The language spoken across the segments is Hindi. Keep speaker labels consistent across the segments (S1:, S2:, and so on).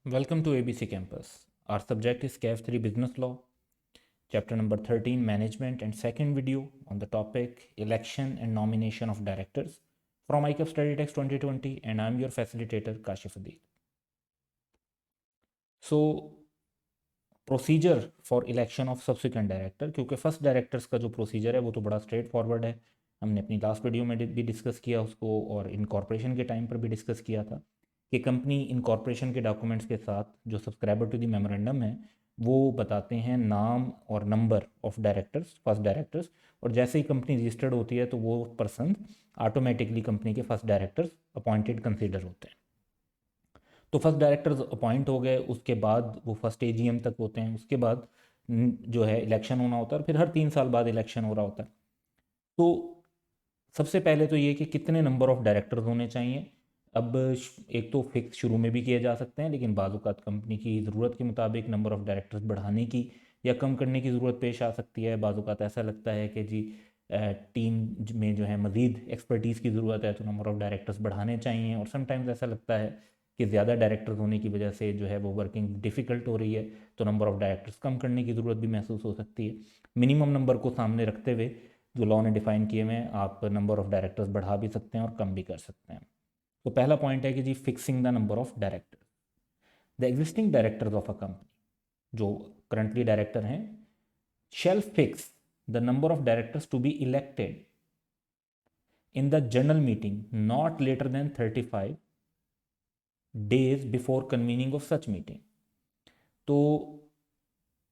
S1: Welcome to ABC Campus. Our subject is CAF 3 Business Law, chapter number 13 Management, and second video on the topic Election and Nomination of Directors from ICAF Study Text 2020, and I'm your facilitator Kashif Adil. So, procedure for election of subsequent director, क्योंकि फर्स्ट डायरेक्टर्स का जो प्रोसीजर है वो तो बड़ा स्ट्रेट फॉरवर्ड है। हमने अपनी लास्ट वीडियो में भी डिस्कस किया उसको, और इनकॉर्पोरेशन के टाइम पर भी डिस्कस किया था कि कंपनी इनकॉर्पोरेशन के डॉक्यूमेंट्स के साथ जो सब्सक्राइबर टू द मेमोरेंडम है वो बताते हैं नाम और number of directors, first directors, और जैसे ही कंपनी रजिस्टर्ड होती है तो वो पर्सन ऑटोमेटिकली कंपनी के फर्स्ट डायरेक्टर्स अपॉइंटेड कंसिडर होते हैं। तो फर्स्ट डायरेक्टर्स अपॉइंट हो गए, उसके बाद वो फर्स्ट एजीएम तक होते हैं, उसके बाद जो है इलेक्शन होना होता है, और फिर हर 3 साल बाद इलेक्शन हो रहा होता है। तो सबसे पहले तो ये कि कितने नंबर ऑफ डायरेक्टर्स होने चाहिए। अब एक तो फिक्स शुरू में भी किए जा सकते हैं, लेकिन बाज़-औक़ात कंपनी की ज़रूरत के मुताबिक नंबर ऑफ़ डायरेक्टर्स बढ़ाने की या कम करने की ज़रूरत पेश आ सकती है। बाज़-औक़ात ऐसा लगता है कि जी टीम में जो है मज़ीद एक्सपर्टीज़ की ज़रूरत है, तो नंबर ऑफ़ डायरेक्टर्स बढ़ाने चाहिए। और समटाइम्स ऐसा लगता है कि ज़्यादा डायरेक्टर्स होने की वजह से जो है वो वर्किंग डिफ़िकल्ट हो रही है, तो नंबर ऑफ़ डायरेक्टर्स कम करने की ज़रूरत भी महसूस हो सकती है। मिनिमम नंबर को सामने रखते हुए जो लॉ ने डिफ़ाइन किए हुए हैं, आप नंबर ऑफ़ डायरेक्टर्स बढ़ा भी सकते हैं और कम भी कर सकते हैं। तो पहला पॉइंट है कि जी fixing the number of directors. The existing directors of a company, जो करंटली डायरेक्टर हैं, shall fix the number of directors to be elected in the general meeting not later than 35 days before convening of such meeting। तो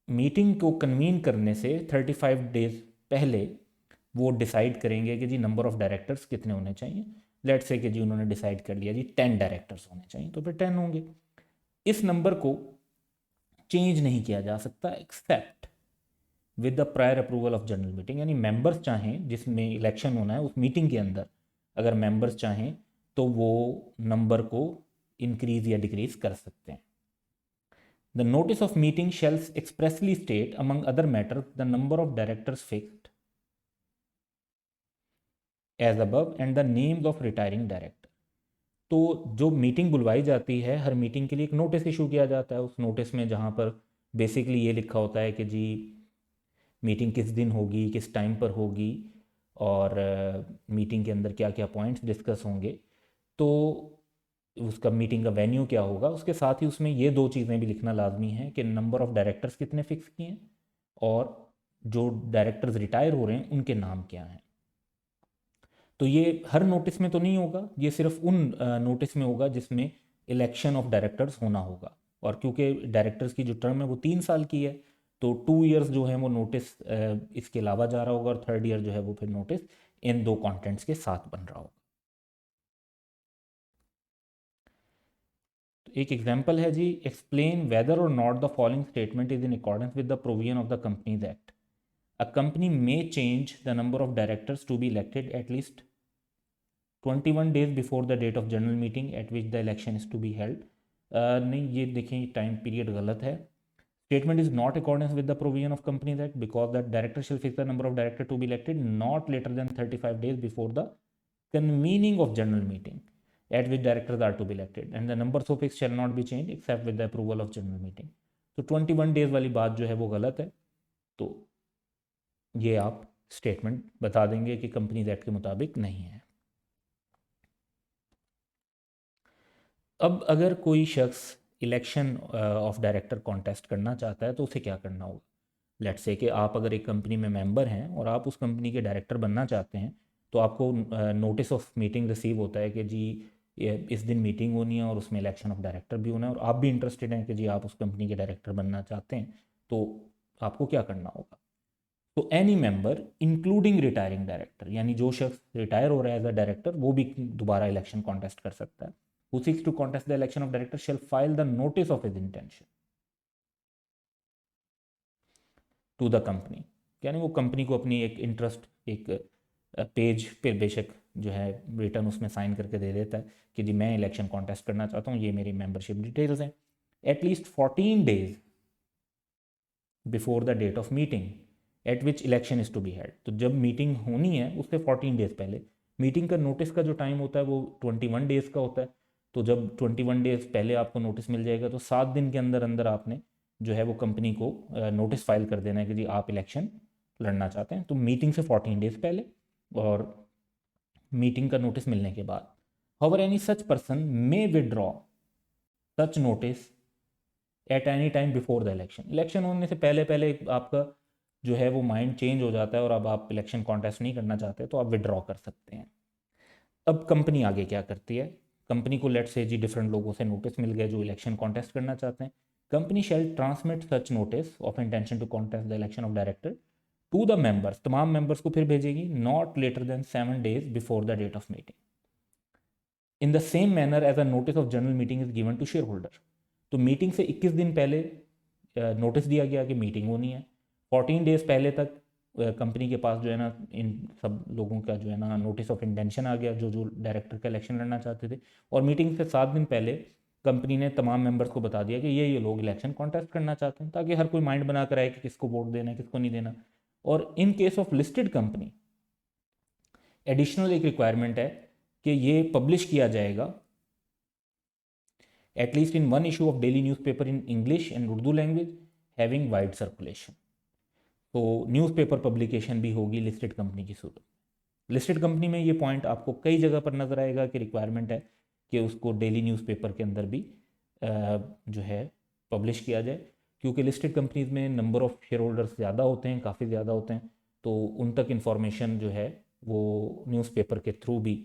S1: मीटिंग को कन्वीन करने से 35 डेज पहले वो डिसाइड करेंगे कि जी नंबर ऑफ़ डायरेक्टर्स कितने होने चाहिए। लेट्स से कि जी उन्होंने डिसाइड कर लिया जी 10 डायरेक्टर्स होने चाहिए, तो फिर 10 होंगे। इस नंबर को चेंज नहीं किया जा सकता except with the prior approval of general meeting. यानी मेंबर्स चाहें, जिसमें इलेक्शन होना है उस मीटिंग के अंदर, अगर मेंबर्स चाहें तो वो नंबर को इंक्रीज या डिक्रीज कर सकते हैं। The notice of meeting shall expressly state, among other matters, the number of directors fixed as above and the names of retiring director। तो जो मीटिंग बुलवाई जाती है, हर मीटिंग के लिए एक नोटिस इशू किया जाता है। उस नोटिस में जहाँ पर बेसिकली ये लिखा होता है कि जी मीटिंग किस दिन होगी, किस टाइम पर होगी, और मीटिंग के अंदर क्या क्या पॉइंट्स डिस्कस होंगे, तो उसका मीटिंग का वेन्यू क्या होगा। उसके साथ ही उसमें ये दो चीज़ें भी लिखना लाजमी है कि नंबर ऑफ़ डायरेक्टर्स कितने फ़िक्स किए हैं, और जो डायरेक्टर्स रिटायर हो रहे हैं उनके नाम क्या हैं। तो ये हर नोटिस में तो नहीं होगा, ये सिर्फ उन नोटिस में होगा जिसमें इलेक्शन ऑफ डायरेक्टर्स होना होगा। और क्योंकि डायरेक्टर्स की जो टर्म है वो 3 साल की है, तो 2 ईयर्स जो है वो नोटिस इसके अलावा जा रहा होगा, और थर्ड ईयर जो है वो फिर नोटिस इन दो कंटेंट्स के साथ बन रहा होगा। तो एक एग्जांपल है जी, एक्सप्लेन वेदर और not the following statement is in accordance with the provision of the companies act. A company may change the number of directors to be elected at least 21 days before the date of general meeting at which the election is to be held। नहीं, ये देखें टाइम पीरियड गलत है। Statement is not accordance with the provision of companies Act because the director shall fix the number of director to be elected not later than 35 days before the convening of general meeting at which directors are to be elected and the number so fixed shall not be changed except with the approval of general meeting। तो 21 days वाली बात जो है वो गलत है, तो ये आप स्टेटमेंट बता देंगे कि कंपनीज एक्ट के मुताबिक नहीं है। अब अगर कोई शख्स इलेक्शन ऑफ डायरेक्टर कॉन्टेस्ट करना चाहता है तो उसे क्या करना होगा। लेट्स से कि आप अगर एक कंपनी में मेंबर हैं और आप उस कंपनी के डायरेक्टर बनना चाहते हैं, तो आपको नोटिस ऑफ मीटिंग रिसीव होता है कि जी इस दिन मीटिंग होनी है और उसमें इलेक्शन ऑफ डायरेक्टर भी होना है, और आप भी इंटरेस्टेड हैं कि जी आप उस कंपनी के डायरेक्टर बनना चाहते हैं, तो आपको क्या करना होगा। तो any member including retiring director, यानी जो शख्स रिटायर हो रहा है एज अ डायरेक्टर वो भी दोबारा इलेक्शन कॉन्टेस्ट कर सकता है। Who seeks to contest the election of director shall file the notice of his intention to the company। यानी वो कंपनी को अपनी एक इंटरेस्ट एक पेज पे बेशक जो है रिटर्न उसमें साइन करके दे देता है कि जी मैं इलेक्शन कॉन्टेस्ट करना चाहता हूँ, ये मेरी मेंबरशिप डिटेल्स हैं। At least 14 days before the date of meeting at which election is to be held. तो जब मीटिंग होनी है उससे 14 days पहले। मीटिंग का नोटिस का जो टाइम होता है वो 21 days का होता है, तो जब 21 डेज पहले आपको नोटिस मिल जाएगा तो 7 दिन के अंदर अंदर आपने जो है वो कंपनी को नोटिस फाइल कर देना है कि जी आप इलेक्शन लड़ना चाहते हैं। तो मीटिंग से 14 डेज पहले और मीटिंग का नोटिस मिलने के बाद। However any such person may withdraw such notice at any time before the election. Election होने से पहले पहले आपका जो है वो माइंड चेंज हो जाता है और अब आप इलेक्शन कॉन्टेस्ट नहीं करना चाहते तो आप विड्रॉ कर सकते हैं। अब कंपनी आगे क्या करती है? कंपनी को लेट से जी डिफरेंट लोगों से नोटिस मिल गया जो इलेक्शन कॉन्टेस्ट करना चाहते हैं। Company shall transmit such notice of intention to contest the election of director to the members, तमाम मेंबर्स को फिर भेजेगी, not later than 7 days before the date of meeting, in the same manner as a notice of general meeting is given to shareholder. तो मीटिंग से 21 दिन पहले नोटिस दिया गया कि मीटिंग होनी है। 14 डेज पहले तक कंपनी के पास जो है ना इन सब लोगों का जो है ना नोटिस ऑफ इंटेंशन आ गया जो जो डायरेक्टर का इलेक्शन लड़ना चाहते थे। और मीटिंग से 7 दिन पहले कंपनी ने तमाम मेंबर्स को बता दिया कि ये लोग इलेक्शन कॉन्टेस्ट करना चाहते हैं, ताकि हर कोई माइंड बना कर आए कि किसको वोट देना है किसको नहीं देना। और in case of listed company additional एक रिक्वायरमेंट है कि ये पब्लिश किया जाएगा at least in one issue of daily newspaper in English and Urdu language having wide circulation. तो न्यूज़पेपर पब्लिकेशन भी होगी लिस्टेड कंपनी की सूरत। लिस्टेड कंपनी में ये पॉइंट आपको कई जगह पर नज़र आएगा कि रिक्वायरमेंट है कि उसको डेली न्यूज़पेपर के अंदर भी जो है पब्लिश किया जाए, क्योंकि लिस्टेड कंपनीज में नंबर ऑफ शेयर होल्डर्स ज़्यादा होते हैं, काफ़ी ज़्यादा होते हैं, तो उन तक इन्फॉर्मेशन जो है वो न्यूज़पेपर के थ्रू भी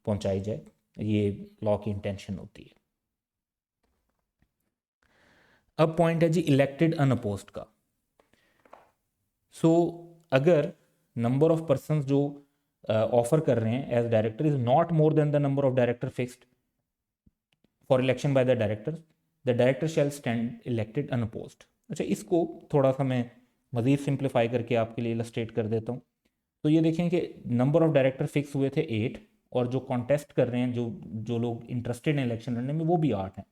S1: पहुंचाई जाए, ये लॉ की इंटेंशन होती है। अब पॉइंट है जी इलेक्टेड अनअपोज्ड का। सो अगर नंबर ऑफ पर्सन्स जो ऑफर कर रहे हैं as director is not more than the number of director fixed for election by the director shall stand elected unopposed. अच्छा, इसको थोड़ा सा मैं मज़ीद सिंप्लीफाई करके आपके लिए इलस्ट्रेट कर देता हूँ। तो ये देखें कि नंबर ऑफ डायरेक्टर फिक्स हुए थे 8 और जो कॉन्टेस्ट कर रहे हैं जो जो लोग इंटरेस्टेड हैं इलेक्शन लड़ने में वो भी 8 हैं।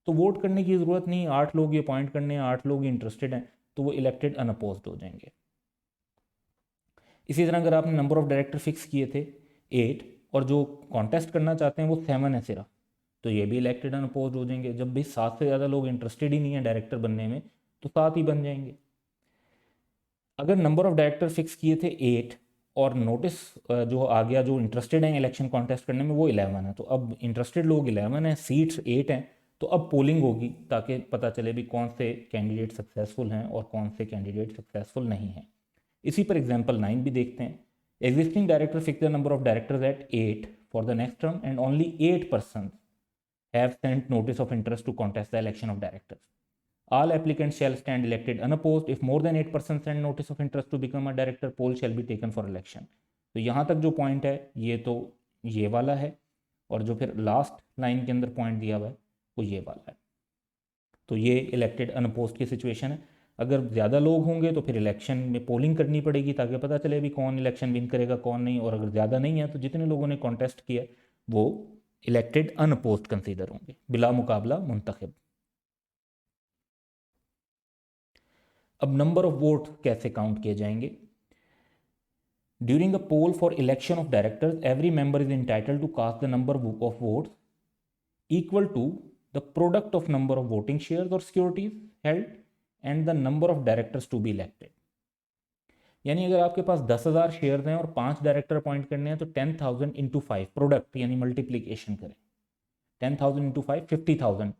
S1: तो वोट करने की ज़रूरत नहीं, 8 लोग ये अपॉइंट करने हैं, 8 लोग इंटरेस्टेड हैं, तो वो इलेक्टेड अनअपोज्ड हो जाएंगे। इसी तरह अगर आपने नंबर ऑफ डायरेक्टर फिक्स किए थे 8 और जो कॉन्टेस्ट करना चाहते हैं वो 7 है सिर्फ, तो ये भी इलेक्टेड अनअपोज्ड हो जाएंगे। जब भी 7 से ज़्यादा लोग इंटरेस्टेड ही नहीं है डायरेक्टर बनने में तो 7 ही बन जाएंगे। अगर नंबर ऑफ डायरेक्टर फिक्स किए थे 8 और नोटिस जो आ गया जो इंटरेस्टेड हैं इलेक्शन कॉन्टेस्ट करने में वो 11 है, तो अब इंटरेस्टेड लोग 11 हैं, सीट्स 8 हैं, तो अब पोलिंग होगी ताकि पता चले भी कौन से कैंडिडेट सक्सेसफुल हैं और कौन से कैंडिडेट सक्सेसफुल नहीं हैं। इसी पर एग्जाम्पल 9 भी देखते हैं। Existing director fix the number of directors at 8 for the next term and only 8 person have sent notice of interest to contest the election of directors. All applicants shall stand elected unopposed. If more than 8% send notice of interest to become a director, poll shall be taken for election. तो यहाँ तक जो पॉइंट है ये तो ये वाला है, और जो फिर लास्ट लाइन के अंदर पॉइंट दिया हुआ है वो ये वाला है। तो ये इलेक्टेड अनअपोज्ड की सिचुएशन है। अगर ज़्यादा लोग होंगे तो फिर इलेक्शन में पोलिंग करनी पड़ेगी ताकि पता चले भी कौन इलेक्शन विन करेगा कौन नहीं, और अगर ज़्यादा नहीं है तो जितने लोगों ने कॉन्टेस्ट किया वो इलेक्टेड अनअपोज्ड कंसीडर होंगे, बिला मुकाबला मुंतखब। अब नंबर ऑफ वोट कैसे काउंट किए जाएंगे? During a poll for election of directors every member is entitled to cast the number of votes equal to the product of number of voting shares और securities held and the number of directors to be elected. यानी अगर आपके पास 10,000 शेयर्स हैं और 5 डायरेक्टर अपॉइंट करने हैं तो 10,000 इंटू 5 प्रोडक्ट यानी मल्टीप्लीकेशन करें, 10,000 इंटू 5 50,000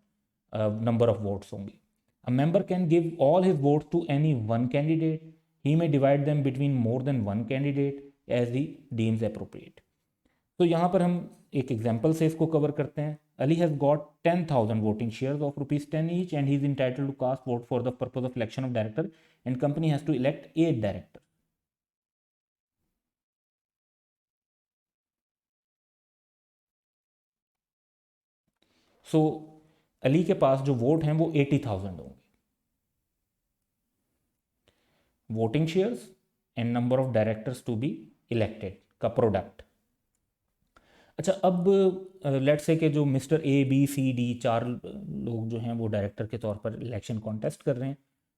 S1: नंबर ऑफ वोट्स होंगे। A member can give all his votes to any one candidate. He may divide them between more than one candidate as he deems appropriate. तो यहाँ पर हम एक एग्जाम्पल से इसको कवर करते हैं। Ali has got 10,000 voting shares of ₹10 each and he is entitled to cast vote for the purpose of election of director and company has to elect 8 directors. So Ali के पास जो वोट हैं वो 80,000 होंगे। Voting shares and number of directors to be elected का प्रोडक्ट। अच्छा, अब लेट्स से कि जो mister A B C D 4 लोग जो हैं वो डायरेक्टर के तौर पर इलेक्शन कॉन्टेस्ट कर रहे हैं,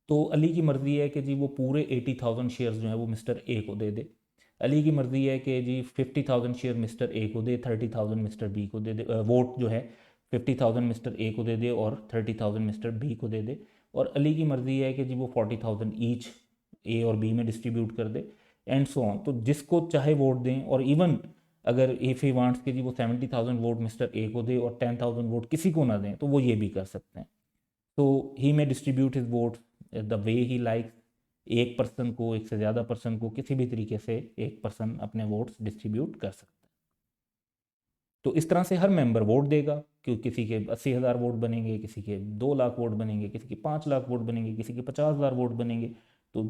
S1: तो अली की मर्ज़ी है कि जी वो पूरे 80,000 शेयर्स जो हैं वो मिस्टर ए को दे दे। अली की मर्ज़ी है कि जी 50,000 शेयर मिस्टर ए को दे, 30,000 मिस्टर बी को दे दे, वोट जो है 50,000 मिस्टर ए को दे दे और 30,000 मिस्टर बी को दे दे, और अली की मर्ज़ी है कि जी वो 40,000 ईच ए और बी में डिस्ट्रीब्यूट कर दे, एंड सो ऑन। तो जिसको चाहे वोट दें, और इवन अगर इफ़ ही वांट्स कि जी वो 70,000 वोट मिस्टर ए को दे और 10,000 वोट किसी को ना दें, तो वो ये भी कर सकते हैं। तो ही में distribute his vote the way he likes. एक पर्सन को, एक से ज़्यादा पर्सन को, किसी भी तरीके से एक पर्सन अपने वोट्स डिस्ट्रीब्यूट कर सकता है। तो इस तरह से हर मेंबर वोट देगा, क्यों किसी के 80,000 वोट बनेंगे, किसी के 2 लाख वोट बनेंगे, किसी के 5 लाख वोट बनेंगे, किसी के 50,000 वोट बनेंगे। तो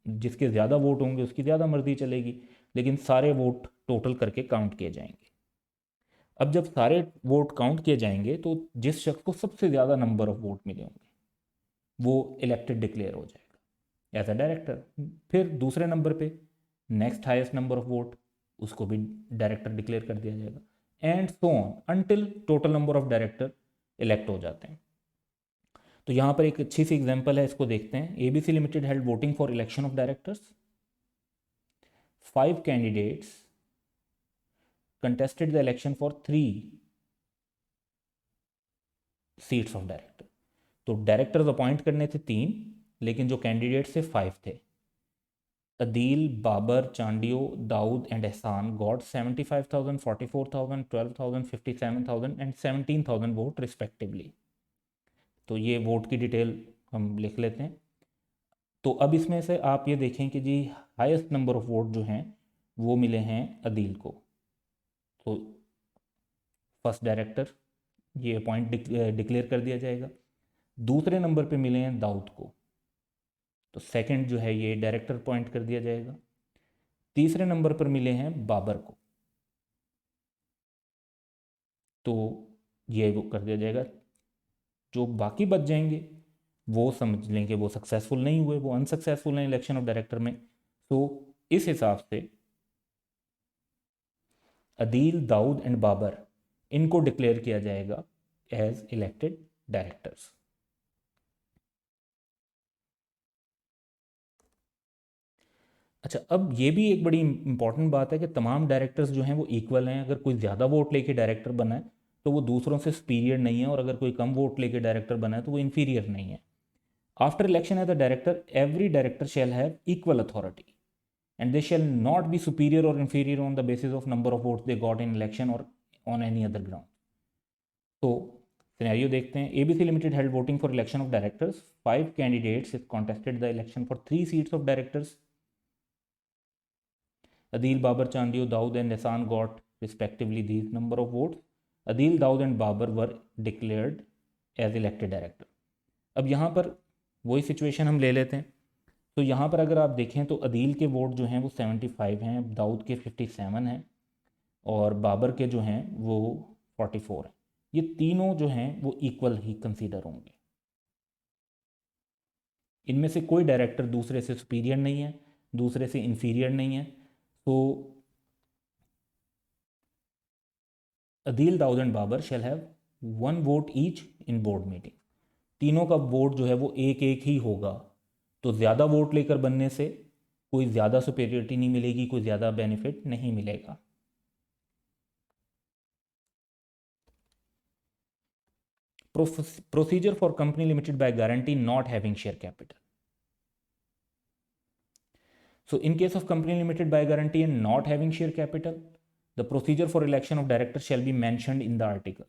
S1: जिसके ज़्यादा वोट होंगे उसकी ज़्यादा मर्जी चलेगी, लेकिन सारे वोट टोटल करके काउंट किए जाएंगे। अब जब सारे वोट काउंट किए जाएंगे तो जिस शख्स को सबसे ज़्यादा नंबर ऑफ वोट मिले होंगे वो इलेक्टेड डिक्लेयर हो जाएगा एज अ डायरेक्टर। फिर दूसरे नंबर पे next highest number of vote, उसको भी डायरेक्टर डिक्लेयर कर दिया जाएगा, and so on until total number of director elect हो जाते हैं। तो यहाँ पर एक अच्छी सी एग्जांपल है, इसको देखते हैं। ABC limited held voting for election of directors. 5 candidates contested the election for 3 seats of director. तो डायरेक्टर्स अपॉइंट करने थे 3, लेकिन जो कैंडिडेट थे 5 थे। अदील, बाबर, चांडियो, दाऊद एंड एहसान गॉट 75,000, 44,000, 12,000, 57,000 एंड 17,000 वोट रिस्पेक्टिवली। तो ये वोट की डिटेल हम लिख लेते हैं। तो अब इसमें से आप ये देखें कि जी हाईएस्ट नंबर ऑफ वोट जो हैं वो मिले हैं अदील को। तो फर्स्ट डायरेक्टर ये अपॉइंट डिक्लेयर कर दिया जाएगा। दूसरे नंबर पे मिले हैं दाऊद को, तो सेकंड जो है ये डायरेक्टर अपॉइंट कर दिया जाएगा। तीसरे नंबर पर मिले हैं बाबर को, तो ये वो कर दिया जाएगा। जो बाकी बच जाएंगे वो समझ लें कि वो सक्सेसफुल नहीं हुए, वो अनसक्सेसफुल हैं इलेक्शन ऑफ डायरेक्टर में। तो इस हिसाब से अदील, दाऊद एंड बाबर, इनको डिक्लेयर किया जाएगा एज इलेक्टेड डायरेक्टर्स। अच्छा, अब ये भी एक बड़ी इंपॉर्टेंट बात है कि तमाम डायरेक्टर्स जो हैं वो इक्वल हैं। अगर कोई ज़्यादा वोट लेके डायरेक्टर बना है तो वो दूसरों से सुपीरियर नहीं है, और अगर कोई कम वोट लेके डायरेक्टर बना है तो वो इन्फीरियर नहीं है। After election as a director, every director shall have equal authority and they shall not be superior और inferior on the basis of number of votes they got in election और ऑन एनी अदर ग्राउंड। तो सिनेरियो देखते हैं। ABC limited held voting for election of directors. 5 candidates contested the election for 3 seats of directors. Adil, Babar, Chandiyo, Daud and Ehsan got respectively these number of votes. Adil, Daud and Babar were declared as elected director. अब यहाँ पर वही सिचुएशन हम ले लेते हैं। तो यहाँ पर अगर आप देखें तो अदील के वोट जो हैं वो 75 हैं, दाऊद के 57 हैं और बाबर के जो हैं वो 44 हैं। ये तीनों जो हैं वो इक्वल ही कंसीडर होंगे। इनमें से कोई डायरेक्टर दूसरे से सुपीरियर नहीं है, दूसरे से इन्फीरियर नहीं है। तो Adeel, Dawood and Babar shall have 1 vote each in board meeting. तीनों का वोट जो है वो एक एक ही होगा। तो ज़्यादा वोट लेकर बनने से कोई ज़्यादा सुपेरियरिटी नहीं मिलेगी, कोई ज़्यादा बेनिफिट नहीं मिलेगा। Procedure for company limited by guarantee not having share capital. So in case of company limited by guarantee and not having share capital, the procedure for election of director shall be mentioned in the article।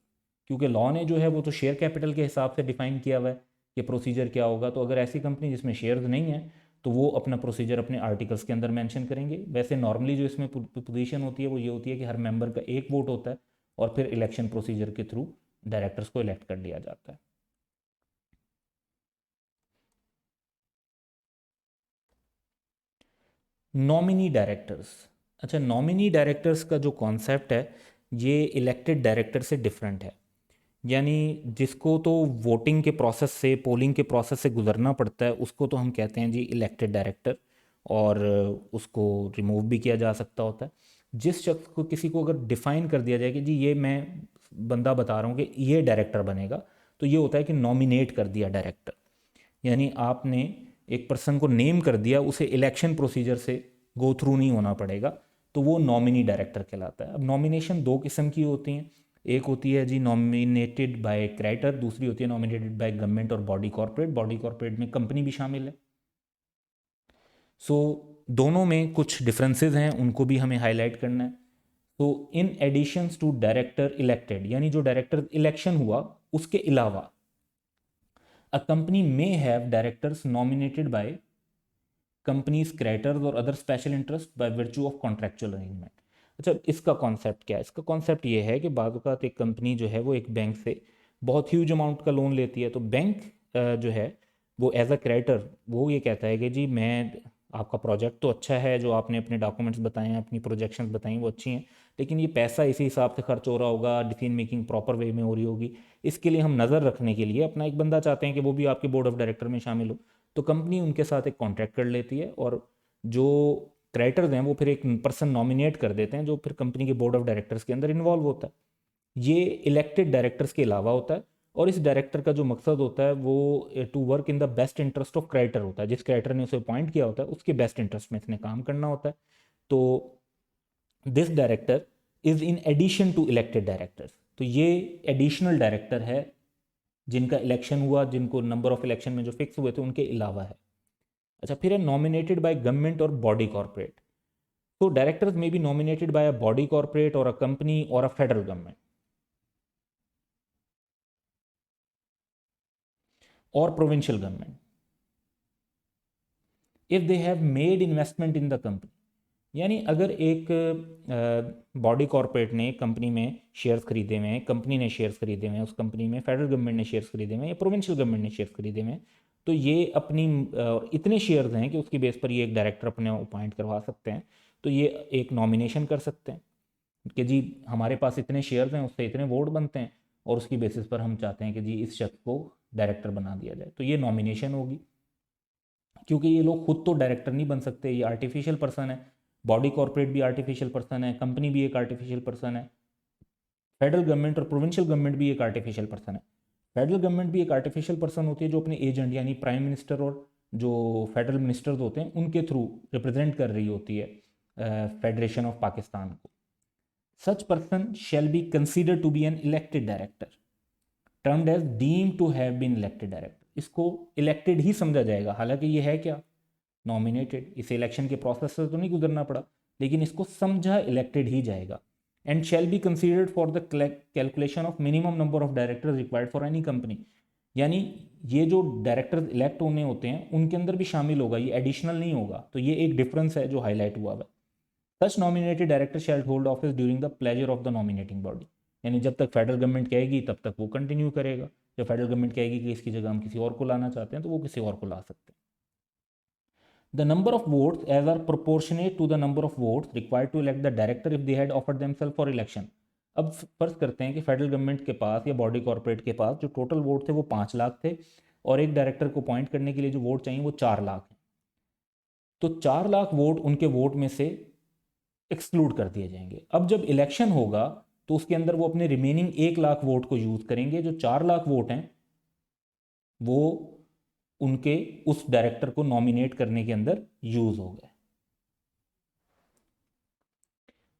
S1: क्योंकि लॉ ने जो है वो तो शेयर कैपिटल के हिसाब से डिफाइन किया हुआ है कि प्रोसीजर क्या होगा। तो अगर ऐसी कंपनी जिसमें शेयर्स नहीं है तो वो अपना प्रोसीजर अपने आर्टिकल्स के अंदर मेंशन करेंगे। वैसे नॉर्मली जो इसमें पोजीशन होती है वो ये होती है कि हर मेंबर का एक वोट होता है और फिर इलेक्शन प्रोसीजर के थ्रू डायरेक्टर्स को इलेक्ट कर लिया जाता है। Nominee directors. अच्छा, नॉमिनी डायरेक्टर्स का जो कॉन्सेप्ट है ये इलेक्टेड डायरेक्टर से डिफरेंट है। यानी जिसको तो वोटिंग के प्रोसेस से, पोलिंग के प्रोसेस से गुजरना पड़ता है उसको तो हम कहते हैं जी इलेक्टेड डायरेक्टर, और उसको रिमूव भी किया जा सकता होता है। जिस शख्स को, किसी को अगर डिफ़ाइन कर दिया जाए कि जी ये मैं बंदा बता रहा हूँ कि ये डायरेक्टर बनेगा, तो ये होता है कि नॉमिनेट कर दिया डायरेक्टर। यानी आपने एक पर्सन को नेम कर दिया, उसे इलेक्शन प्रोसीजर से गो थ्रू नहीं होना पड़ेगा, तो वो नॉमिनी डायरेक्टर कहलाता है। अब नॉमिनेशन 2 किस्म की होती हैं। एक होती है जी नॉमिनेटेड बाय क्रेडिटर, दूसरी होती है नॉमिनेटेड बाय गवर्नमेंट और बॉडी कॉर्पोरेट। बॉडी कॉर्पोरेट में कंपनी भी शामिल है। सो दोनों में कुछ डिफरेंसेस हैं, उनको भी हमें हाईलाइट करना है। तो in additions to director elected, यानी जो डायरेक्टर इलेक्शन हुआ उसके अलावा, a company may have directors nominated by company's creditors और other special interest by virtue of contractual arrangement. अच्छा, इसका कॉन्सेप्ट क्या है? इसका कॉन्सेप्ट ये है कि बाद वक़्त एक कंपनी जो है वो एक बैंक से बहुत ह्यूज अमाउंट का लोन लेती है, तो बैंक जो है वो एज अ क्रेडिटर वो ये कहता है कि जी मैं, आपका प्रोजेक्ट तो अच्छा है, जो आपने अपने डॉक्यूमेंट्स बताए हैं, अपनी प्रोजेक्शंस बताई वो अच्छी हैं, लेकिन ये पैसा इसी हिसाब से खर्च हो रहा होगा, डिसीजन मेकिंग प्रॉपर वे में हो रही होगी, इसके लिए हम नज़र रखने के लिए अपना एक बंदा चाहते हैं कि वो भी आपके बोर्ड ऑफ डायरेक्टर में शामिल हो। तो कंपनी उनके साथ एक कॉन्ट्रैक्ट कर लेती है, और जो क्रेडिटर्स हैं वो फिर एक पर्सन नॉमिनेट कर देते हैं जो फिर कंपनी के बोर्ड ऑफ डायरेक्टर्स के अंदर इन्वॉल्व होता है। ये इलेक्टेड डायरेक्टर्स के अलावा होता है, और इस डायरेक्टर का जो मकसद होता है वो to work in the best interest of creditor होता है। जिस क्रेडिटर ने उसे अपॉइंट किया होता है उसके बेस्ट इंटरेस्ट में इसने काम करना होता है। तो this director is in addition to elected directors. तो ये एडिशनल डायरेक्टर है जिनका इलेक्शन हुआ, जिनको नंबर ऑफ इलेक्शन में जो फिक्स हुए थे उनके अलावा है। अच्छा, फिर है नॉमिनेटेड बाय गवर्नमेंट और बॉडी कॉर्पोरेट। तो डायरेक्टर्स में be nominated by a body corporate और अ कंपनी और अ फेडरल गवर्नमेंट और provincial government if they have made investment in the company. यानी अगर एक बॉडी कॉर्पोरेट ने कंपनी में शेयर्स खरीदे हुए हैं, कंपनी ने शेयर्स खरीदे हुए हैं उस कंपनी में, फेडरल गवर्नमेंट ने शेयर्स खरीदे हुए हैं या प्रोविंशियल गवर्नमेंट ने शेयर्स खरीदे हुए हैं, तो ये अपनी इतने शेयर्स हैं कि उसकी बेस पर ये एक डायरेक्टर अपने अपॉइंट करवा सकते हैं। तो ये एक नॉमिनेशन कर सकते हैं कि जी हमारे पास इतने शेयर्स हैं, उससे इतने वोट बनते हैं, और उसकी बेसिस पर हम चाहते हैं कि जी इस शख्स को डायरेक्टर बना दिया जाए। तो ये नॉमिनेशन होगी, क्योंकि ये लोग खुद तो डायरेक्टर नहीं बन सकते, ये आर्टिफिशियल पर्सन है। बॉडी कॉर्पोरेट भी आर्टिफिशियल पर्सन है, कंपनी भी एक आर्टिफिशियल पर्सन है, फेडरल गवर्नमेंट और प्रोविंशियल गवर्नमेंट भी एक आर्टिफिशियल पर्सन है। फेडरल गवर्नमेंट भी एक आर्टिफिशियल पर्सन होती है जो अपने एजेंट यानी प्राइम मिनिस्टर और जो फेडरल मिनिस्टर्स होते हैं उनके थ्रू रिप्रेजेंट कर रही होती है फेडरेशन ऑफ पाकिस्तान को। Such person shall be consider to be an elected director termed as deem to have been elected director. इसको इलेक्टेड ही समझा जाएगा, हालांकि ये है क्या, नॉमिनेटेड। इसे इलेक्शन के प्रोसेस से तो नहीं गुजरना पड़ा, लेकिन इसको समझा इलेक्टेड ही जाएगा। And shall be considered for the calculation of minimum number of directors required for any company. यानी ये जो डायरेक्टर्स इलेक्ट होने होते हैं उनके अंदर भी शामिल होगा, ये एडिशनल नहीं होगा। तो ये एक डिफरेंस है जो हाईलाइट हुआ है। Such nominated director shall hold office during the pleasure of the nominating body. यानी जब तक फेडरल गवर्नमेंट कहेगी तब तक वो कंटिन्यू करेगा, जब फेडरल गवर्नमेंट कहेगी कि इसकी जगह हम किसी और को लाना चाहते हैं तो वो किसी और को ला सकते हैं। The number of votes as are proportionate to the number of votes required to elect the director if they had offered themselves for election। अब फर्ज करते हैं कि फेडरल गवर्नमेंट के पास या बॉडी कॉर्पोरेट के पास जो टोटल वोट थे वो 5 लाख थे, और एक डायरेक्टर को अपॉइंट करने के लिए जो वोट चाहिए वो 4 लाख है। तो 4 लाख वोट उनके वोट में से एक्सक्लूड कर दिए जाएंगे। अब जब इलेक्शन होगा तो उसके अंदर वो अपने रिमेनिंग 1 लाख वोट को यूज करेंगे। जो 4 लाख वोट हैं वो उनके उस डायरेक्टर को नॉमिनेट करने के अंदर यूज हो गए।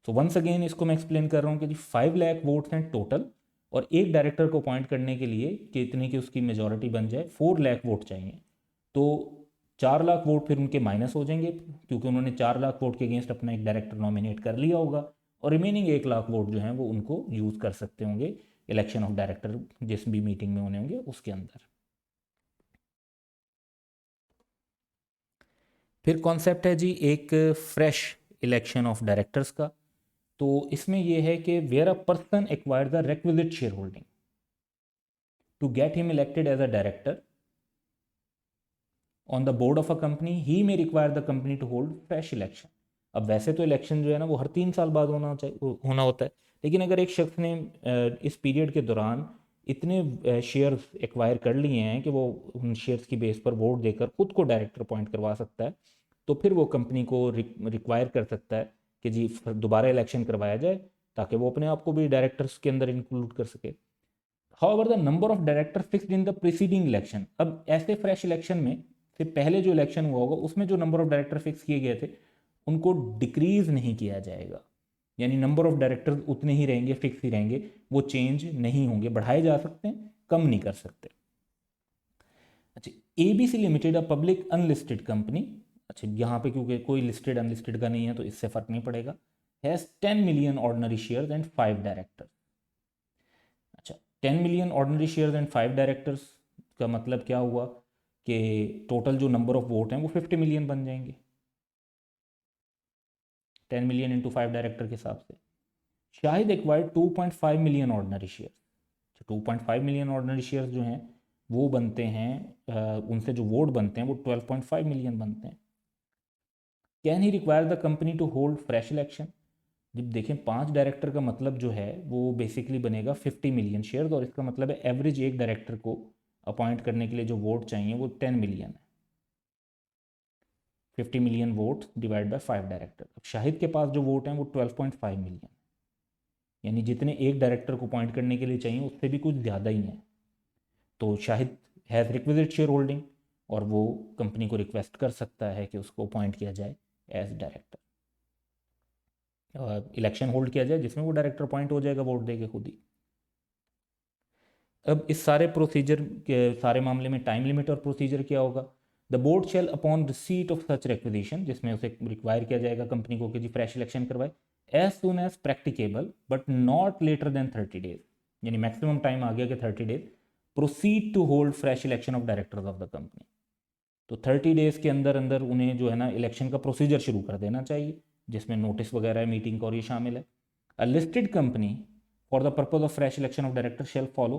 S1: तो वंस अगेन इसको मैं एक्सप्लेन कर रहा हूँ कि जी 5 लाख वोट्स हैं टोटल, और एक डायरेक्टर को अपॉइंट करने के लिए कि इतनी की उसकी मेजॉरिटी बन जाए 4 लाख वोट चाहिए। तो 4 लाख वोट फिर उनके माइनस हो जाएंगे, क्योंकि उन्होंने 4 लाख वोट के अगेंस्ट अपना एक डायरेक्टर नॉमिनेट कर लिया होगा, और रिमेनिंग 1 लाख वोट जो हैं वो उनको यूज़ कर सकते होंगे इलेक्शन ऑफ डायरेक्टर जिस भी मीटिंग में होने होंगे उसके अंदर। फिर कॉन्सेप्ट है जी एक फ्रेश इलेक्शन ऑफ डायरेक्टर्स का। तो इसमें यह है कि where a person acquire the requisite shareholding to get him elected as a director on the board of a company, he may require the company to hold fresh election. अब वैसे तो इलेक्शन जो है ना वो हर 3 साल बाद होना चाहिए, होना होता है, लेकिन अगर एक शख्स ने इस पीरियड के दौरान इतने शेयर्स एक्वायर कर लिए हैं कि वो उन शेयर्स की बेस पर वोट देकर खुद को डायरेक्टर अपॉइंट करवा सकता है, तो फिर वो कंपनी को रिक्वायर कर सकता है कि जी दोबारा इलेक्शन करवाया जाए, ताकि वो अपने आप को भी डायरेक्टर्स के अंदर इंक्लूड कर सके। However the number of director fixed in the preceding election. अब ऐसे फ्रेश इलेक्शन में से पहले जो इलेक्शन हुआ होगा उसमें जो नंबर ऑफ डायरेक्टर फिक्स किए गए थे उनको डिक्रीज नहीं किया जाएगा। यानी नंबर ऑफ डायरेक्टर्स उतने ही रहेंगे, फिक्स ही रहेंगे, वो चेंज नहीं होंगे, बढ़ाए जा सकते हैं, कम नहीं कर सकते। अच्छा, ABC limited a public unlisted company, अच्छा यहाँ पे क्योंकि कोई लिस्टेड अनलिस्टेड का नहीं है तो इससे फर्क नहीं पड़ेगा, has 10 million ordinary shares and 5 directors. अच्छा, 10 million ordinary shares and 5 directors का मतलब क्या हुआ कि टोटल जो नंबर ऑफ वोट हैं वो 50 मिलियन बन जाएंगे 10 मिलियन इंटू 5 डायरेक्टर के हिसाब से। Shahid acquired 2.5 million ordinary share. 2.5 million ordinary shares जो हैं वो बनते हैं, उनसे जो वोट बनते हैं वो 12.5 मिलियन बनते हैं। Can he require the company to hold fresh election. जब देखें 5 डायरेक्टर का मतलब जो है वो बेसिकली बनेगा 50 मिलियन शेयर्स, और इसका मतलब है एवरेज एक डायरेक्टर को अपॉइंट करने के लिए जो वोट चाहिए वो 10 मिलियन है। 50 million vote divide by 5 director. अब शाहिद के पास जो वोट हैं वो 12.5 मिलियन, यानी जितने एक डायरेक्टर को अपॉइंट करने के लिए चाहिए उससे भी कुछ ज़्यादा ही हैं। तो Shahid has requisite share holding, और वो कंपनी को रिक्वेस्ट कर सकता है कि उसको अपॉइंट किया जाए एज डायरेक्टर, इलेक्शन होल्ड किया जाए जिसमें वो डायरेक्टर अपॉइंट हो जाएगा वोट दे के खुद ही। अब इस सारे प्रोसीजर के सारे मामले में टाइम लिमिट और प्रोसीजर क्या होगा। The board shall upon receipt of such requisition, जिसमें उसे रिक्वायर किया जाएगा कंपनी को कि जी फ्रेश इलेक्शन करवाए, as soon as practicable but not later than 30 days, यानी मैक्सिमम टाइम आ गया कि 30 days, proceed to hold fresh election of directors of the company. तो 30 डेज के अंदर अंदर उन्हें जो है ना इलेक्शन का प्रोसीजर शुरू कर देना चाहिए, जिसमें नोटिस वगैरह मीटिंग का और ये शामिल है। A listed company for the purpose of fresh election of director shall follow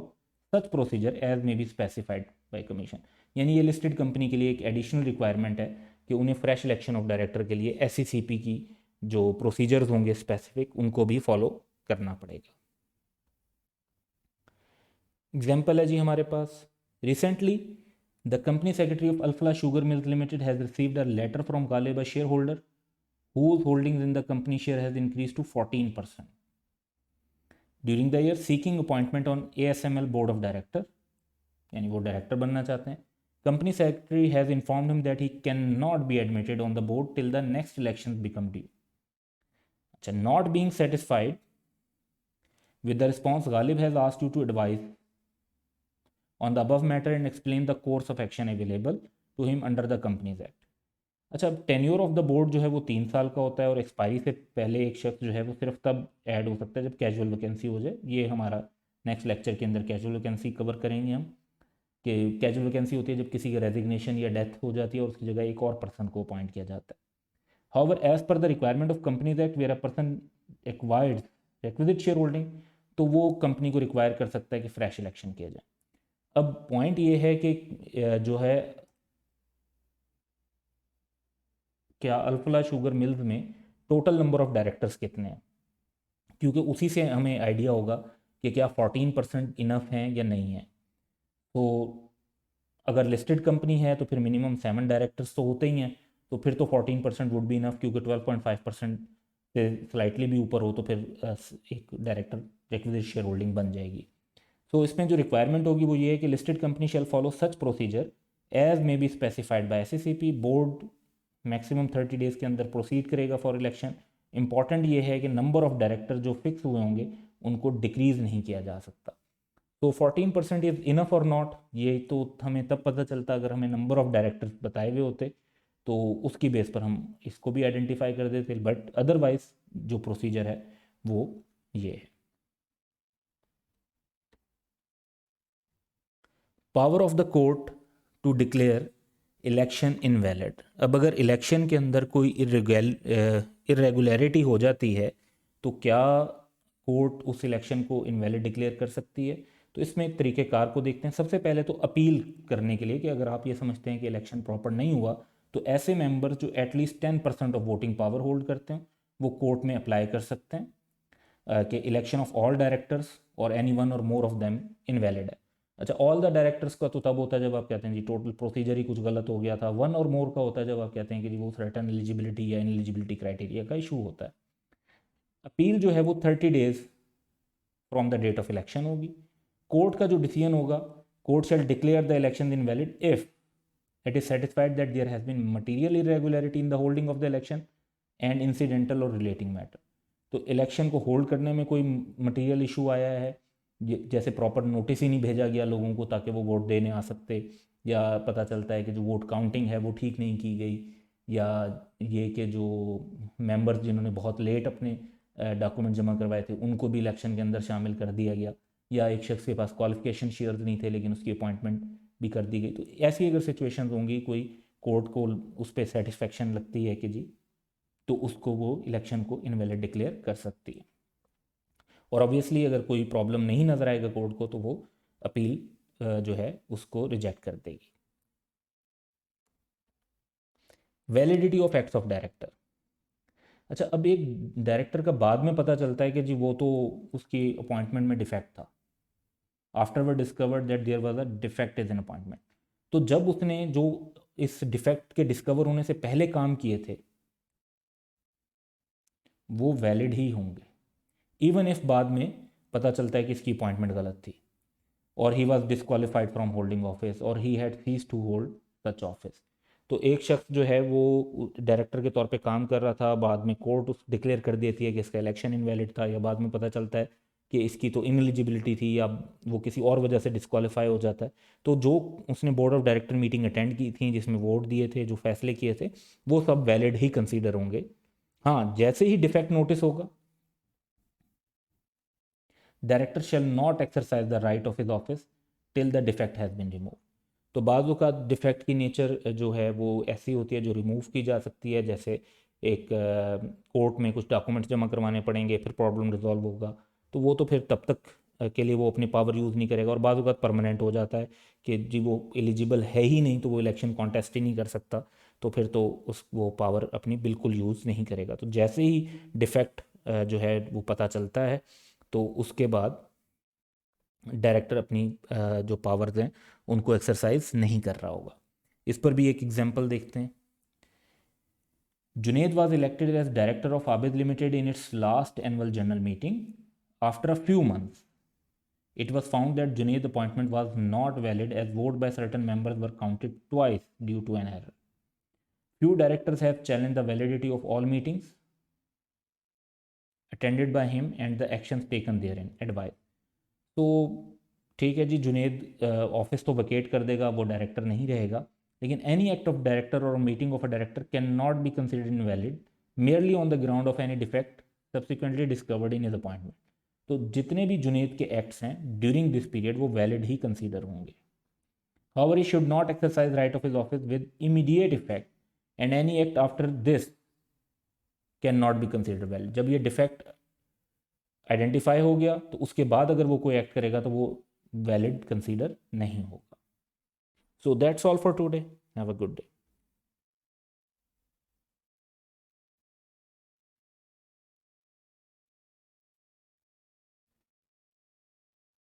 S1: such procedure as may be specified by commission. यानी ये लिस्टेड कंपनी के लिए एक एडिशनल रिक्वायरमेंट है कि उन्हें फ्रेश इलेक्शन ऑफ डायरेक्टर के लिए SECP की जो प्रोसीजर्स होंगे स्पेसिफिक उनको भी फॉलो करना पड़ेगा। एग्जाम्पल है जी हमारे पास, recently the company secretary of Alfalah sugar mills limited has received a letter from Ghalib a shareholder whose holdings in the company share has increased to 14% during the year, seeking appointment on ASML board of director, यानी वो डायरेक्टर बनना चाहते हैं। Company secretary has informed him that he can not be admitted on the board till the next election become due. अच्छा, not being satisfied with the response, Ghalib has asked you to advise on the above matter and explain the course of action available to him under the Companies Act। अच्छा, अब टेन्योर ऑफ द बोर्ड जो है वो 3 साल का होता है, और एक्सपायरी से पहले एक शख्स जो है वो सिर्फ तब ऐड हो सकता है जब कैजुअल वैकेंसी हो जाए। ये हमारा नेक्स्ट लेक्चर के अंदर कैजुअल वैकेंसी कवर करेंगे हम, कि कैजुअल वैकेंसी होती है जब किसी का रेजिग्नेशन या डेथ हो जाती है और उसकी जगह एक और पर्सन को अपॉइंट किया जाता है। However as per the requirement of companies act where a person acquired requisite shareholding, तो वो कंपनी को रिक्वायर कर सकता है कि फ्रेश इलेक्शन किया जाए। अब पॉइंट ये है कि जो है क्या अल्फला शुगर मिल्स में टोटल नंबर ऑफ डायरेक्टर्स कितने हैं, क्योंकि उसी से हमें आइडिया होगा कि क्या 14% इनफ हैं या नहीं है। तो अगर लिस्टेड कंपनी है तो फिर मिनिमम 7 डायरेक्टर्स तो होते ही हैं, तो फिर तो 14% वुड बी इनफ, क्योंकि 12.5% से स्लाइटली भी ऊपर हो तो फिर एक डायरेक्टर रिक्विजिट शेयर होल्डिंग बन जाएगी। तो इसमें जो रिक्वायरमेंट होगी वो ये है कि listed company shall follow such procedure as may be specified by SECP। Board maximum 30 days के अंदर प्रोसीड करेगा फॉर इलेक्शन। इंपॉर्टेंट ये है कि नंबर ऑफ डायरेक्टर जो फिक्स हुए होंगे उनको डिक्रीज़ नहीं किया जा सकता। तो 14% इज़ इनफ और नॉट, ये तो हमें तब पता चलता अगर हमें नंबर ऑफ डायरेक्टर्स बताए हुए होते, तो उसकी बेस पर हम इसको भी आइडेंटिफाई कर देते, बट अदरवाइज जो प्रोसीजर है वो ये है। Power of the court to declare election invalid. अब अगर इलेक्शन के अंदर कोई इरेगुलरिटी हो जाती है तो क्या कोर्ट उस इलेक्शन को इनवैलिड डिक्लेयर कर सकती है। तो इसमें एक तरीक़ेकार को देखते हैं। सबसे पहले तो अपील करने के लिए कि अगर आप ये समझते हैं कि इलेक्शन प्रॉपर नहीं हुआ, तो ऐसे मेंबर जो at least 10% of voting power hold करते हैं वो कोर्ट में अप्लाई कर सकते हैं कि इलेक्शन ऑफ ऑल डायरेक्टर्स और एनी वन और मोर ऑफ देम इनवैलिड है। अच्छा, ऑल द डायरेक्टर्स का तो तब होता है जब आप कहते हैं जी टोटल प्रोसीजर ही कुछ गलत हो गया था। वन और मोर का होता है जब आप कहते हैं कि जी वो सर्टन एलिजिबिलिटी या इनएलिजिबिलिटी क्राइटेरिया का इशू होता है। अपील जो है वो 30 days from the date of election होगी। कोर्ट का जो डिसीजन होगा, court shall declare the election invalid if it is satisfied that there has been material irregularity in the holding of the election and incidental और रिलेटिंग मैटर। तो इलेक्शन को होल्ड करने में कोई मटेरियल इशू आया है, जैसे प्रॉपर नोटिस ही नहीं भेजा गया लोगों को ताकि वो वोट देने आ सकते, या पता चलता है कि जो वोट काउंटिंग है वो ठीक नहीं की गई, या ये कि जो मेंबर्स जिन्होंने बहुत लेट अपने डॉक्यूमेंट जमा करवाए थे उनको भी इलेक्शन के अंदर शामिल कर दिया गया, या एक शख्स के पास क्वालिफिकेशन शेयर्स नहीं थे लेकिन उसकी अपॉइंटमेंट भी कर दी गई। तो ऐसी अगर सिचुएशन होंगी, कोई कोर्ट को उस पर सेटिस्फेक्शन लगती है कि जी, तो उसको वो इलेक्शन को इनवैलिड डिक्लेयर कर सकती है। और ऑब्वियसली अगर कोई प्रॉब्लम नहीं नज़र आएगा कोर्ट को तो वो अपील जो है उसको रिजेक्ट कर देगी। Validity of acts of director. अच्छा, अब एक डायरेक्टर का बाद में पता चलता है कि जी वो तो उसकी अपॉइंटमेंट में डिफेक्ट था, afterward discovered that there was a defect is an appointment. तो जब उसने जो इस डिफेक्ट के डिस्कवर होने से पहले काम किए थे वो वैलिड ही होंगे, इवन इफ बाद में पता चलता है कि इसकी अपॉइंटमेंट गलत थी, और he was disqualified from holding office, और he had cease to hold such office. तो एक शख्स जो है वो डायरेक्टर के तौर पे काम कर रहा था, बाद में कोर्ट उस डिक्लेयर कर देती है कि इसका इलेक्शन इनवैलिड था, या बाद में पता चलता है कि इसकी तो इनएलिजिबिलिटी थी, या वो किसी और वजह से डिस्क्वालीफाई हो जाता है। तो जो उसने board of director meeting attend की थी, जिसमें वोट दिए थे, जो फैसले किए थे, वो सब वैलिड ही कंसीडर होंगे। हाँ, जैसे ही डिफेक्ट नोटिस होगा, director shall not exercise the right of his office till the defect has been remove. तो बाज़ों का डिफेक्ट की नेचर जो है वो ऐसी होती है जो रिमूव की जा सकती है, जैसे एक कोर्ट में कुछ डॉक्यूमेंट्स जमा करवाने पड़ेंगे, फिर प्रॉब्लम रिजॉल्व होगा, तो वो तो फिर तब तक के लिए वो अपनी पावर यूज़ नहीं करेगा, और बाज़ का परमानेंट हो जाता है कि जी वो एलिजिबल है ही नहीं, तो वो इलेक्शन कॉन्टेस्ट ही नहीं कर सकता, तो फिर तो उस वो पावर अपनी बिल्कुल यूज़ नहीं करेगा। तो जैसे ही डिफेक्ट जो है वो पता चलता है, तो उसके बाद डायरेक्टर अपनी जो पावर्स हैं उनको एक्सरसाइज नहीं कर रहा होगा। इस पर भी एक एग्जांपल देखते हैं। Junaid was elected as director of Abid Limited in its last annual general meeting. After a few months, it was found that Junaid's appointment was not valid as votes by certain members were counted twice due to an error. Few directors have challenged the validity of all meetings attended by him and the actions taken therein. Advice. तो ठीक है जी, जुनेद ऑफिस तो वकेट कर देगा, वो डायरेक्टर नहीं रहेगा, लेकिन एनी एक्ट ऑफ डायरेक्टर और meeting of a director can not be considered invalid merely on the ground of any defect subsequently discovered in his appointment. तो जितने भी जुनेद के एक्ट्स हैं ड्यूरिंग दिस पीरियड वो वैलिड ही कंसिडर होंगे। However he should not exercise right of his office with immediate effect and any act after this can not be considered valid. जब ये डिफेक्ट आइडेंटिफाई हो गया तो उसके बाद अगर वो कोई एक्ट करेगा तो वो वैलिड कंसीडर नहीं होगा। So that's all for today. Have a good day.